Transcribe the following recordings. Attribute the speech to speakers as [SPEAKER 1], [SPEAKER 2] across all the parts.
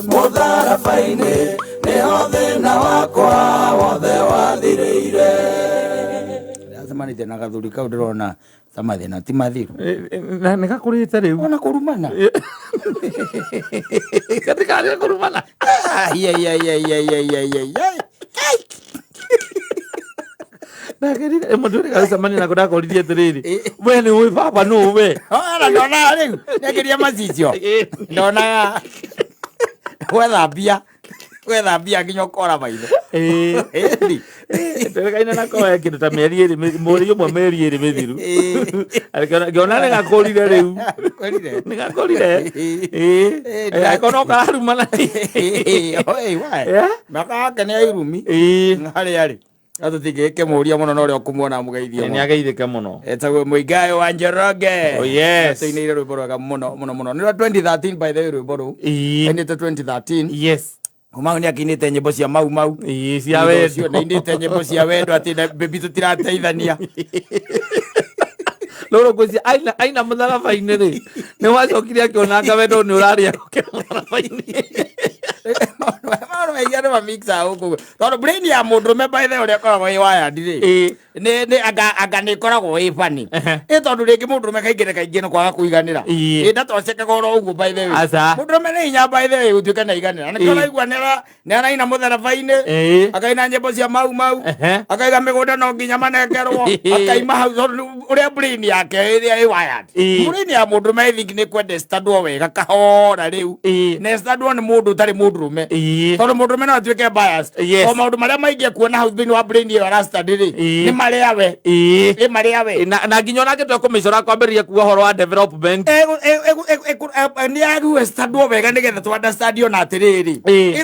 [SPEAKER 1] Modharafaine neho thina wakwa wothe wathirĩire. Samani tena gathuri kau ndirona samathina ti mathiru
[SPEAKER 2] na nĩgakũrĩte rĩu
[SPEAKER 1] ona kũrumana
[SPEAKER 2] katika kũrumana Nakiri muduri kasamani na kuda kolidia tereri. Wewe wewe papa no we.
[SPEAKER 1] Ora ndona riu. Nakiria macicio. Ndona Wetha bia nginya ukora maitho.
[SPEAKER 2] Terekaina na kwa kindu ta meri iri muri umwe meri iri mithiru. Ngona nĩ gakorire riu. Nĩ gakorire. Akono karumana.
[SPEAKER 1] Oi wai. Makaka nĩ airumi. Ngari. Atutigeke muria muno no rio kumwona mugeithio
[SPEAKER 2] ni ageithike muno
[SPEAKER 1] etagwe Muigai wa Njoroge.
[SPEAKER 2] Oh yes,
[SPEAKER 1] tuinire rwimbo rwa muno ni 2013 by the way rwimbo ru ni 2013.
[SPEAKER 2] Yes,
[SPEAKER 1] Umau ni akinite nyimbo cia mau
[SPEAKER 2] cia wendo
[SPEAKER 1] ni indite nyimbo cia wendo ati baby tutirateithania
[SPEAKER 2] loro kwisi aina mutharabaini ri ni wacokire akiona wendo ni uraria mutharabaini
[SPEAKER 1] Maano ma mixa huko. Toro brain ya mundume by the way ukoragwo i wired ri. Ni aga ni koragwo i funny. Tondu ringi mundume kaingire no kwaga kuiganira. Ndatoceke goro uguo by the way. Mundume ni nya by the way utuike na iganira. Ni kona igwa nera ina mutharabaini. Akaina nyimbo cia mau. Akaiga migunda no nginya manekerwo. Akaima hau uria brain yake iria i wired. Brain ya mundume thingi ni kwende stado wega kahora riu. Ne stado ni mundu tari mundurume. Toro mundurume no atuike biased. O maundu maria maingi kuona hau thini wa brain yo rasta ndiri ni maria we. Ni maria we.
[SPEAKER 2] Na nginya onake twa kumicora kwambiriria kuwa horo wa development.
[SPEAKER 1] Ni agu stado wega nigetha tu understand yo na atiriri.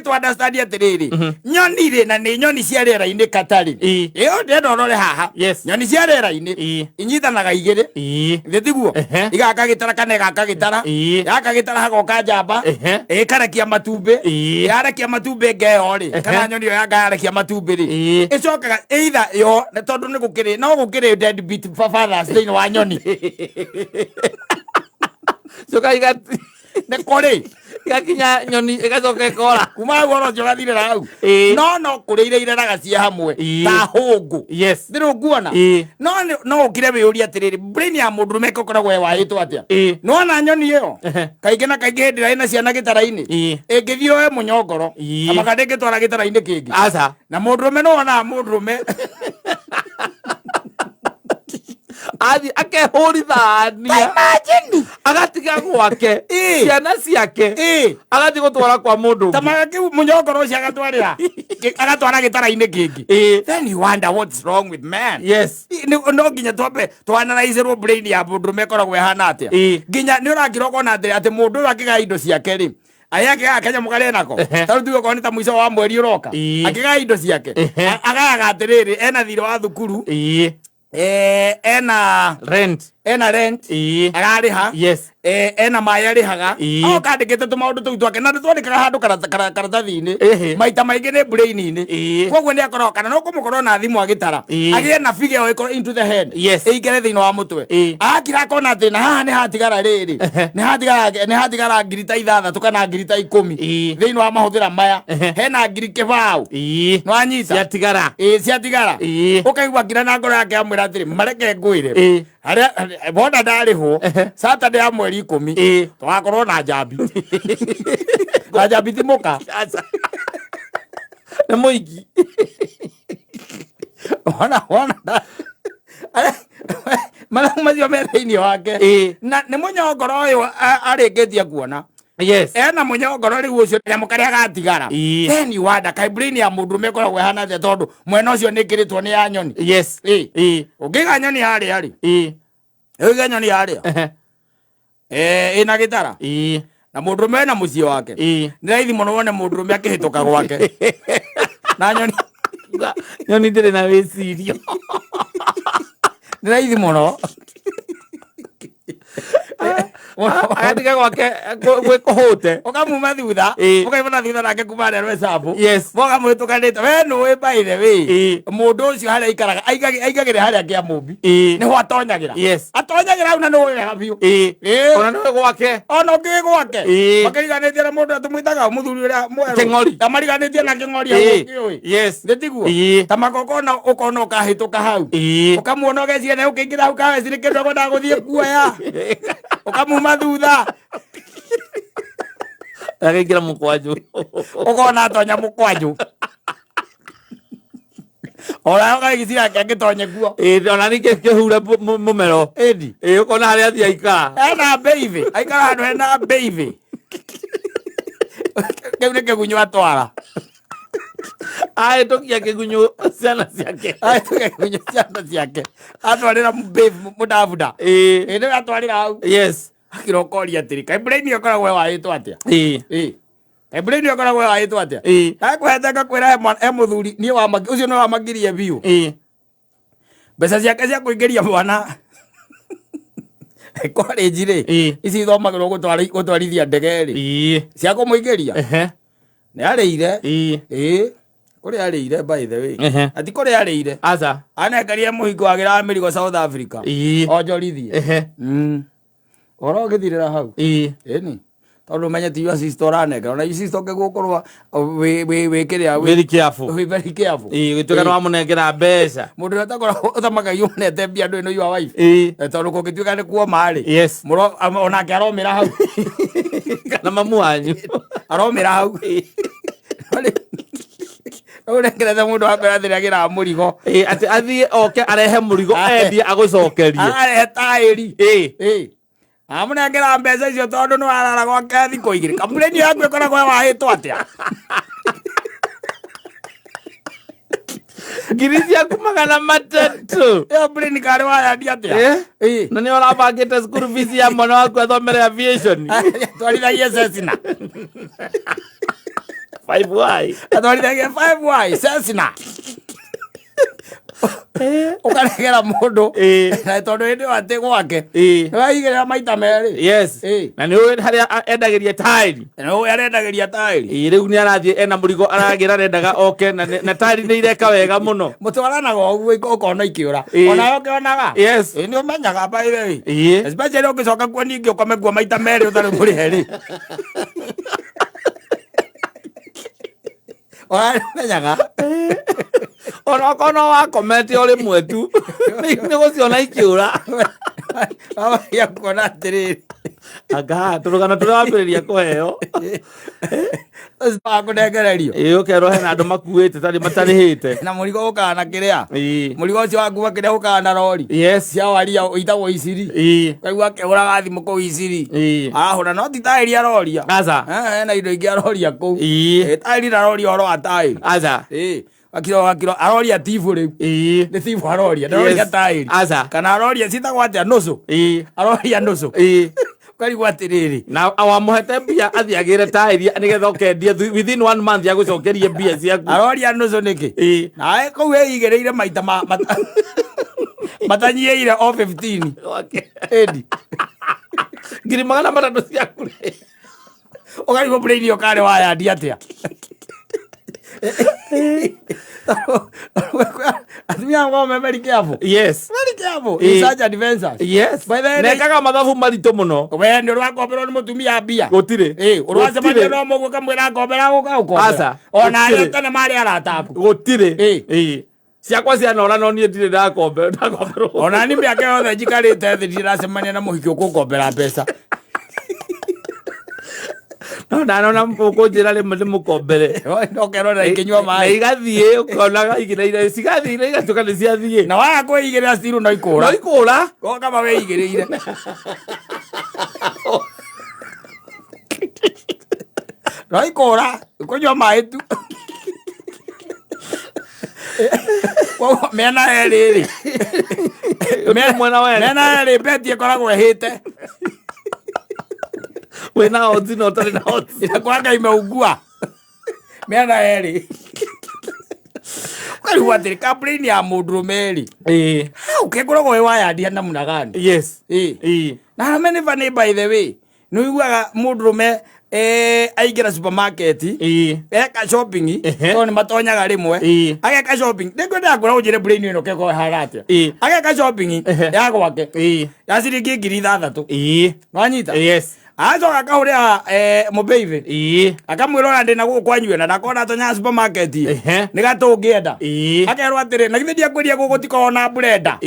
[SPEAKER 1] Tu understand atiriri. Nyoni ri na ni nyoni cia rera-ini katari. Iyo ndendo rore haha. Nyoni cia rera-ini inyitanaga igiri. Thiguo. Igaka gitara kana igaka gitara. Yaka gitara hagoka njamba. Ikarakia matumbi. Yarekia matumbi ngeo ri. Kana nyoni yo yakarekia matumbi ri. Icokaga either yo na tondu ni gukiri no gukiri deadbeat fathers thini wa nyoni.
[SPEAKER 2] Coka igati
[SPEAKER 1] ne kore
[SPEAKER 2] gakinya nyoni igacoka ikora
[SPEAKER 1] kuma goro njoga thire rau no kurire ireraga cia hamwe ta hungu.
[SPEAKER 2] Yes,
[SPEAKER 1] ndiru nguona no ukire wiuria atiriri brain ya mundurume kokoragwo waitwo atia no na nyoni iyo kaingi na kaingi ndira ina ciana gitara-ini ingithio we munyongoro amagande gitwara gitara-ini kingi
[SPEAKER 2] aca
[SPEAKER 1] na mundurume no ona mundurume
[SPEAKER 2] athi akehurithania
[SPEAKER 1] imagine
[SPEAKER 2] agatiga gwake ciana ciake agathi gutwara kwa mundu
[SPEAKER 1] tamaga kiu munyongoro ucio agatwarira agatwara gitara-ini kingi. Then you wonder what's wrong with man.
[SPEAKER 2] Yes,
[SPEAKER 1] no nginya twambe twanaraizerwo brain ya mundurume koragwo ihana atia nginya ni urakira kona ati mundu uyu akiga indo ciake ri ayake akenya mugare nako taru tuwe kwa nita mwiso wa mweri uroka akiga indo ciake agaga atiriri ena thiro wa thukuru ena rent agariha.
[SPEAKER 2] Yes,
[SPEAKER 1] ena maya rihaga okandikite tumaundu tuu twake na twandikaga handu karatathi-ini maita maingi ni brain-ini koguo ni akorwo kana no kumukorwo na thimu agitara agie na figure o ikoro into the head igere thiini wa mutwe akira kona ati na haha ni hatigara riri ni hatigara ngiri ta 6 kana ngiri ta 10 thiini wa mahuthira maya hena ngiri kibao no anyita ciatigara ukaigua ngira na ngoro yake amwira atiri mareke ngwire aria bona ndariho Saturday ya mweri 10 twakorwo na njambi na njambi thimuka
[SPEAKER 2] na muigi
[SPEAKER 1] ona mana macio me thiini wake na ni munyongoro uyu arikitie kuona.
[SPEAKER 2] Yes,
[SPEAKER 1] ena munyongoro riu ucio nyamo karia gatigara then you wonder kai brain ya mundurume koragwo ihana atia tondu mwena ucio ni kiritwo ni ya nyoni.
[SPEAKER 2] Yes,
[SPEAKER 1] ugiga nyoni haria ri ugiga nyoni haria ina gitara na mundurume na mucio wake ni raithi muno wone mundurume akihituka gwake na
[SPEAKER 2] nyoni ndiri na wicirio
[SPEAKER 1] ni raithi muno
[SPEAKER 2] agatika gwake gwikuhute
[SPEAKER 1] ukamuma thutha ukaimana thutha nake kuma rero hesabu
[SPEAKER 2] yes
[SPEAKER 1] moga mwitukanite we nũĩ by the way mũndũ ũcio harĩa aikaraga aigagĩre harĩa kĩa mũmbi nĩho atonyagĩra atonyagĩra hau na nĩwe wega biũ
[SPEAKER 2] ona nĩwe gwake
[SPEAKER 1] ona ũngĩ gwake makĩriganĩtie na mũndũ atũmwĩtaga mũthuri ũrĩa mwerũ
[SPEAKER 2] kĩng'ori
[SPEAKER 1] tamariganĩtie na kĩng'ori ũkĩũĩ nĩtiguo ta magongona ũkona ũkahĩtũka hau ũkamuona ũgeciria nĩ ũkĩingĩra hau kawecirĩ kĩndũ ekwendaga gũthiĩ kuoya ukamuma thutha
[SPEAKER 2] akaingĩra mũkwanjũ
[SPEAKER 1] ũkona atonya mũkwanjũ ona ũgagĩciria angĩtonye kuo
[SPEAKER 2] ona ningĩ kĩhure mũmero ũkona harĩa athiĩ aikara
[SPEAKER 1] ena mbeithi aikara handũ hena mbeithi kĩu nĩ kĩgunyũ atwara
[SPEAKER 2] ahĩtũkia kĩgunyũ ciana ciake
[SPEAKER 1] atwarĩra mũndabunda nĩwe atwarĩra hau akĩrokoria atĩrĩ kaĩ brain ũkoragwo wahĩtwo atĩa kaĩ brain ũkoragwo wahĩtwo atĩa akũhete ngakwĩra he mũthuri ũcio nĩ wamagirie biũ mbeca ciake cia kũingĩria mwana college-rĩ ici ithomagĩrwo gũtwarithia ndege-rĩ cia kũmũingĩria nĩ arĩire kũrĩa arĩire by the way ati kũrĩa arĩire
[SPEAKER 2] aca
[SPEAKER 1] anengerire mũhingo wagĩra mĩrigo South Africa onjorithie ũhoro ũgĩthirĩra hau ĩni tondũ menye ti iwa sister ũranengera ona iwa sister ũngĩgũkorwo wĩ kĩrĩa
[SPEAKER 2] very careful
[SPEAKER 1] very careful
[SPEAKER 2] gĩtuĩka nĩ wamũnengera mbeca
[SPEAKER 1] mũndũ ũrĩa ũtakoragwo ũthamakagia ũmũnete mbia ndũĩ nĩ your wife tondũ kũngĩtuĩka nĩ kuoma-rĩ onake aromĩra hau
[SPEAKER 2] kana mamu wanyu
[SPEAKER 1] aromĩra hau ũrengerete mũndũ wakwĩra thĩragĩra mũrigo
[SPEAKER 2] atĩ athiĩ oke arehe mũrigo endie agũcokerie
[SPEAKER 1] arehe taĩri amũnengera mbeca icio tondũ nĩ warara gwake thikũ igĩrĩ kambureni yaku ĩkoragwo wahĩtwo atĩa
[SPEAKER 2] ngiri ciaku 300
[SPEAKER 1] ĩyo bureni karĩ wayandi atĩa
[SPEAKER 2] na nĩ ũrabangĩte school fees ya mwana waku athomere aviation
[SPEAKER 1] twarithagie Cessna
[SPEAKER 2] 5Y
[SPEAKER 1] atwarithagie 5Y Cessna ũkaregera mũndũ na tondũ hĩndĩ ĩyo atĩ gwake nĩwaigĩrĩra maita merĩ
[SPEAKER 2] na nĩ ũĩ harĩa endagĩria taĩri
[SPEAKER 1] nĩũĩ arendagĩria taĩri
[SPEAKER 2] rĩu nĩ arathiĩ ena mũrigo aragĩra arendaga oke na taĩri nĩ ireka wega mũno
[SPEAKER 1] mũtwaranaga ũguo ũkona ikĩũra onayo ũkĩonaga nĩ ũmenyaga by the way especially ũngĩcoka kuo ningĩ ũkome kuo maita merĩ ũtarĩ mũrĩhe-rĩ menyaga
[SPEAKER 2] ona ũkona wakomete ũrĩ mwetu nĩ gũciona ikĩũra
[SPEAKER 1] wabagia kuona atĩrĩrĩ
[SPEAKER 2] anga tũrũgano tũrĩa wambĩrĩria kũheo
[SPEAKER 1] kũnengererio
[SPEAKER 2] ũkerwo hena andũ makuĩte matarĩhĩte
[SPEAKER 1] na mũrigo ũkaga na kĩrĩa mũrigo ũcio wakua kĩrĩa ũkaga na rori cia waria itagwo iciri kaigua akĩhũraga thimũ kũu iciri arahũra no ti taĩri aroria hena indo ingĩ aroria kũu taĩri na roria ũhoro wa taĩri akiro aroria tibu rĩu nĩ tibu aroria ndaroria taĩri kana aroria citagwo atĩa nũcũ aroria nũcũ ũkarigwo atĩrĩrĩ
[SPEAKER 2] na wamũhete mbia athiĩ agĩre taĩri nĩgetha ũkendia within 1 month agũcokerie mbia ciaku
[SPEAKER 1] aroria nũcũ nĩkĩ nawe kũu ĩigĩrĩire maita matanyihĩire o 15 ĩndi
[SPEAKER 2] ngiri 300 ciaku
[SPEAKER 1] ũkarigwo brain ũkarĩ wayandi atĩa atumia ngome very careful very careful in such adventures
[SPEAKER 2] by the way nekaga mathabu maritũ mũno
[SPEAKER 1] we nĩ ũrakomberwo nĩ mũtumia mbia
[SPEAKER 2] gũtirĩ
[SPEAKER 1] ũracemania no mũguo kamwĩra ngombera gũkaũkombera ona arĩa tene marĩ arataku
[SPEAKER 2] gũtirĩ ciakwa cianora no niĩ ndirĩ ndakomberwo
[SPEAKER 1] ona ni mĩaka yothe njikarĩte thĩ ndiracemania na mũhiki ũkũngombera mbeca
[SPEAKER 2] no ndanona ũkũnjĩra rĩmwe ndĩmũkombere
[SPEAKER 1] okerwo na ikinyua
[SPEAKER 2] na
[SPEAKER 1] maĩ
[SPEAKER 2] igathiĩ ũkonaga igĩrĩire cigathiĩ na igatuĩka nĩ ciathiĩ
[SPEAKER 1] na waga kwĩigĩrĩra stiru no ikũra kama wĩigĩrĩire no ikũra ũkũnyua maĩ tu mĩena erĩ mĩena erĩ beti ĩkoragwo ĩhĩte
[SPEAKER 2] wĩna odds na ũtarĩ na odds
[SPEAKER 1] inakwanga imeugua mĩena erĩ ũkarigwo atĩrĩ kambureni ya mũndũrũme-rĩ hau kĩngoragwo wĩ wayandia namna gani na mene funny by the way no iguaga mundurume aigira supermarket eka shopping to ni matonyaga rimwe ageka shopping ndikwenda ngora ujire brain ino keko harate ageka shopping ya gwake ya ciringi 6,000 no anyita
[SPEAKER 2] yes
[SPEAKER 1] azoka kauria mubeive akamwirora ndina gukwanywe na ndakona tonya supermarket ni gatungienda akerwa atiri na githia kweria gugutikona brenda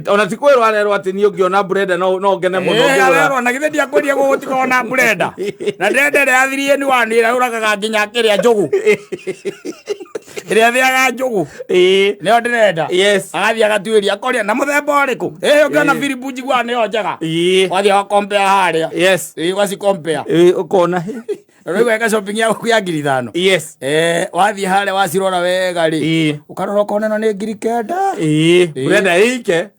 [SPEAKER 2] ona tikwero arero ati ni ungiona brenda no ngene muno
[SPEAKER 1] arero na githia kweria gugutikona brenda na ndendere athirie ni wanira uragaga nginya kiria njugu iria thiaga njugu nio ndirenda
[SPEAKER 2] yes
[SPEAKER 1] agathi agatuiria akoria na muthemba uriku ungiona Philip njigua nio njega wathi wa compare haria
[SPEAKER 2] yes
[SPEAKER 1] wasi compare
[SPEAKER 2] ukona
[SPEAKER 1] Rwego eka shopping ya 5,000
[SPEAKER 2] yes
[SPEAKER 1] wathi hale wasirora wega ri ukarora kona no ni 9,000
[SPEAKER 2] brenda ika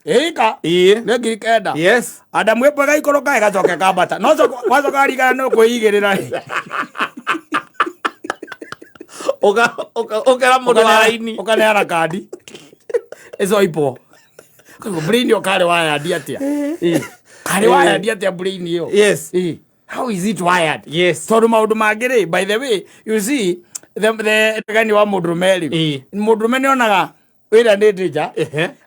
[SPEAKER 1] ni 9,000
[SPEAKER 2] yes
[SPEAKER 1] Adamu epo gaikoroka igacoke kambata no wacoka rigana no kwigirira ri
[SPEAKER 2] okera mundu wa ini
[SPEAKER 1] ukaneana kandi ezo ipo ko brain yo kare waya diatia kare waya diatia brain yo
[SPEAKER 2] yes
[SPEAKER 1] how is it wired
[SPEAKER 2] yes
[SPEAKER 1] toru maundu mangire by the way you see the gani wa mudrumeli mudrumeni onaga wira ndi ndija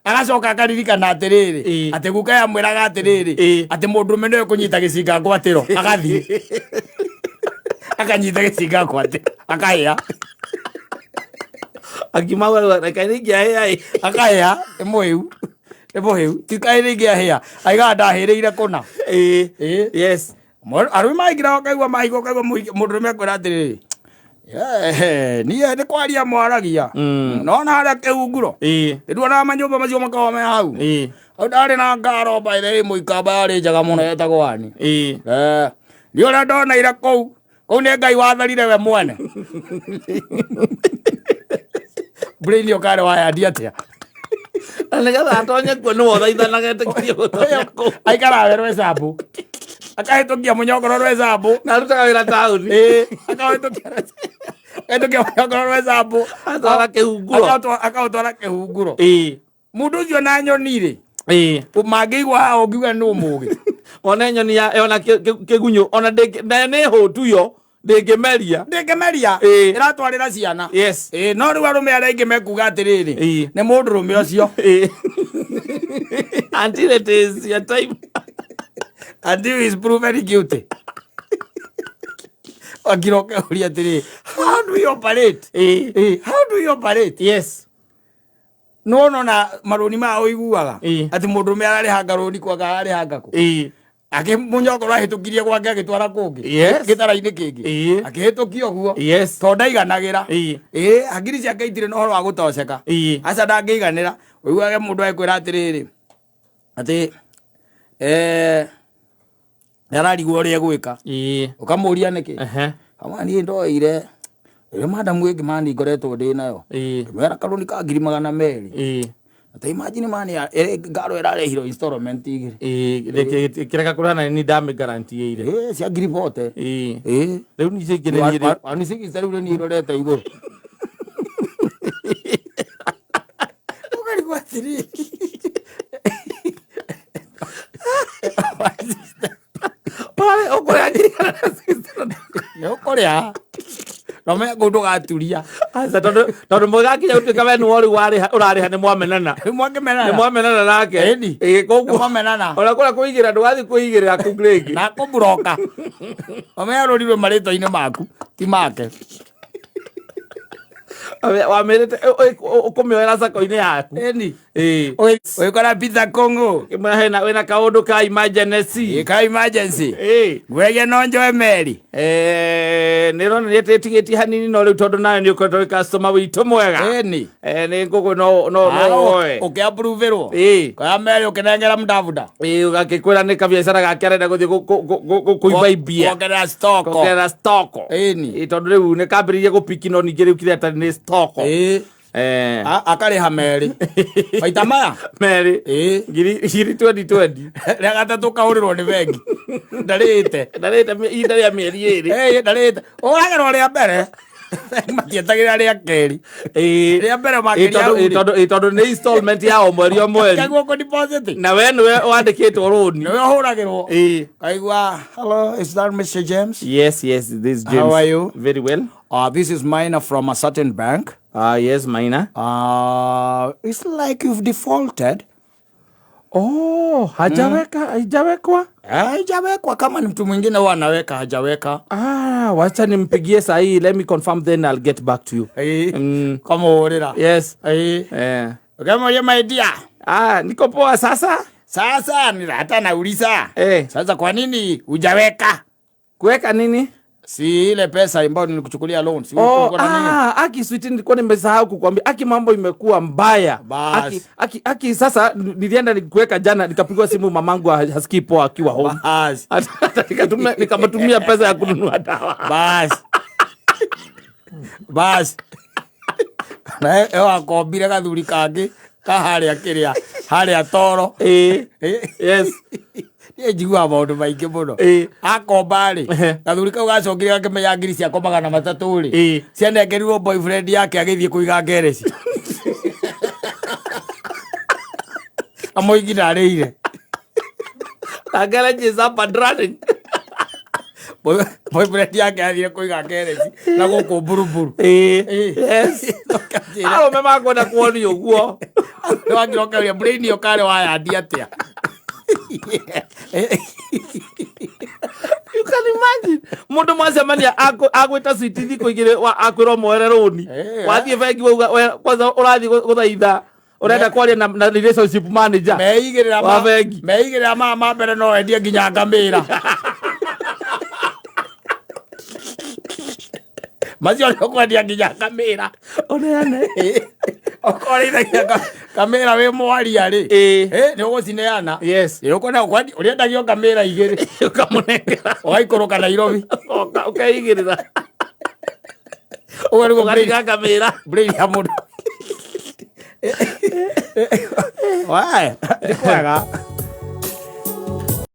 [SPEAKER 1] agacoka akaririkana atiriri ati guka ya mwiraga atiriri ati mudrumeni yo kunyita gicinga ngwatiro agathi akanyita gicinga ngwatiro akaya
[SPEAKER 2] akimawa akairigia hea
[SPEAKER 1] akaya emoyu tikairingia hea aiga ndahireire kuna
[SPEAKER 2] yes
[SPEAKER 1] arumi maigira okaigwa maigo kaigwa mundurume kwira atiriri niye ni kwaria mwaragia no na haria kiunguro nduona manyumba macio makao me hau au ndari na ngaro by the way muikamba yari njaga muno yetagwo wani ni ora ndona ira kou ni Ngai watharire we mwene brain yo kare waya diatia
[SPEAKER 2] anaga atonye ko no thaithana getekirio gutonya
[SPEAKER 1] aikara werwe sabu akahetokia munyogoro rwe sabu
[SPEAKER 2] na rutaga wira tauni
[SPEAKER 1] akahetokia munyogoro rwe sabu
[SPEAKER 2] atwara kihunguro
[SPEAKER 1] akautwara kihunguro mundu ucio na nyoni ri umangigwa hao ngiuga ni umugi
[SPEAKER 2] ona nyoni ya ona kigunyo ona ne hotu yo ndegemeria iratwarira ciana
[SPEAKER 1] yes no riu arume aria ingi mekuga atiriri ni mundu rume ucio
[SPEAKER 2] until it is your time
[SPEAKER 1] until he is proven guilty akiroke uria atiriri how do you operate
[SPEAKER 2] yes
[SPEAKER 1] no na maroni ma oiguaga ati mundu rume arari hanga roni kwaga ari hanga ku ake munyogoro ahitukirie gwake agitwara kungi gitara-ini kingi akihitukia uguo to ndaiganagira agiri ciake itire no horo wa gutoceka aca ndangiiganira uiguage mundu akwira atiriri ati ararigwo uria gwika ukamuria niki kama ni ndoire madam wiki mani ngoretwo ndi nayo mera karuni ka 200,000 ata imagine mani ngaro irarehiro installment igiri
[SPEAKER 2] kireka kurana ni dame guarantee ire
[SPEAKER 1] cia ngiri 40
[SPEAKER 2] riu ni cikirenire
[SPEAKER 1] ani cikicerure ni irorete iguru ukari kwatiri
[SPEAKER 2] pare okore ajira
[SPEAKER 1] yo korea no me gundu gaturia
[SPEAKER 2] asa tondu mugakinya gutuika we nuori urariha ni mwamenana nake
[SPEAKER 1] koguo mwamenana
[SPEAKER 2] ona kura kuigira ndwathi kuigirira ku gregi
[SPEAKER 1] na kubroka ome arorirwe marito-ini maku ti make
[SPEAKER 2] wamerete ukumioera sako-ini yaku
[SPEAKER 1] uikora pizza Congo
[SPEAKER 2] wina kaundu ka emergency
[SPEAKER 1] gwege no njoe meri
[SPEAKER 2] nirona nititigiti hanini no riu tondu nayo ni ukoretwo customer witu mwega ni ngugu no
[SPEAKER 1] ukiapproverwo kwa meri ukinengera mdavuda
[SPEAKER 2] ugakikwira ni kabiacara gake arenda guthii kuibaibia
[SPEAKER 1] kuongerera stock
[SPEAKER 2] tondu riu ni kambiririe gupiki no ningi riu kire atari ni stock
[SPEAKER 1] akariha meri maita maya
[SPEAKER 2] meri ngiri 2020
[SPEAKER 1] ria gatatu kaurirwo ni bengi ndarite
[SPEAKER 2] inda ria mieri iri
[SPEAKER 1] ndarite uragerwo ria mbere matietagira ria keri ria mbere makeria
[SPEAKER 2] itondo nĩ installment ya o mweri o mweri
[SPEAKER 1] kaigua ko deposit
[SPEAKER 2] na we nĩwe wandĩkĩtwo rũni
[SPEAKER 1] niwe huragirwo kaigua hello is that Mr. James
[SPEAKER 2] yes this is James
[SPEAKER 1] how are you
[SPEAKER 2] very well
[SPEAKER 1] this is Maina from a certain bank
[SPEAKER 2] yes Maina
[SPEAKER 1] it's like you've defaulted
[SPEAKER 2] hajawekwa
[SPEAKER 1] haijawekwa kama ni mtu mwingine huwa anaweka hajaweka
[SPEAKER 2] wacha nimpigie sahi let me confirm then I'll get back to you
[SPEAKER 1] kama urira
[SPEAKER 2] yes
[SPEAKER 1] kama ya my dear
[SPEAKER 2] niko poa sasa
[SPEAKER 1] ni hata nauliza sasa kwa nini hujaweka
[SPEAKER 2] kuweka nini
[SPEAKER 1] si ile pesa ambayo nilikuchukulia loan si
[SPEAKER 2] aki sweet nilikuwa nimesahau kukwambia aki mambo imekuwa mbaya aki sasa nilienda nikuweka jana nikapigwa simu mamangu hasikii poa akiwa home nikamtumia pesa ya kununua dawa
[SPEAKER 1] bas na ewa kombire gathuri kangi kaharia kiria haria toro
[SPEAKER 2] yes
[SPEAKER 1] njigua maundu maingi muno akomba ri gathuri kau gacongire gakimenya ngiri cia komagana matatu ri cianengerirwo boyfriend yake agithie kuiga ngereci amoigi ndarĩire
[SPEAKER 2] garage is up and running
[SPEAKER 1] boyfriend yake athire kuiga ngereci na guku buruburu
[SPEAKER 2] yes arũme makwenda kuonio ũguo
[SPEAKER 1] wangirokeria brain yo kare wayandi atia
[SPEAKER 2] you can imagine mundu mwacemania agwita switi thiko igire akwirwo moere rũni wathie bengi kwanza urathi guthaitha urenda kwaria na relationship manager
[SPEAKER 1] meigirira mama mbere no endie nginya ngamira macio nĩ kwendia nginya ngamira
[SPEAKER 2] oneane
[SPEAKER 1] okorithagia kamera wĩ mwaria rĩ nĩ ũgũcineana
[SPEAKER 2] yes
[SPEAKER 1] ũrĩendagio ngamĩra igĩrĩ
[SPEAKER 2] ũkamũnengera
[SPEAKER 1] ũgaikũrũka Nairobi
[SPEAKER 2] ũkeigĩrĩra
[SPEAKER 1] ũgariga
[SPEAKER 2] ngamĩra
[SPEAKER 1] brain ya mũndũ nĩ kwega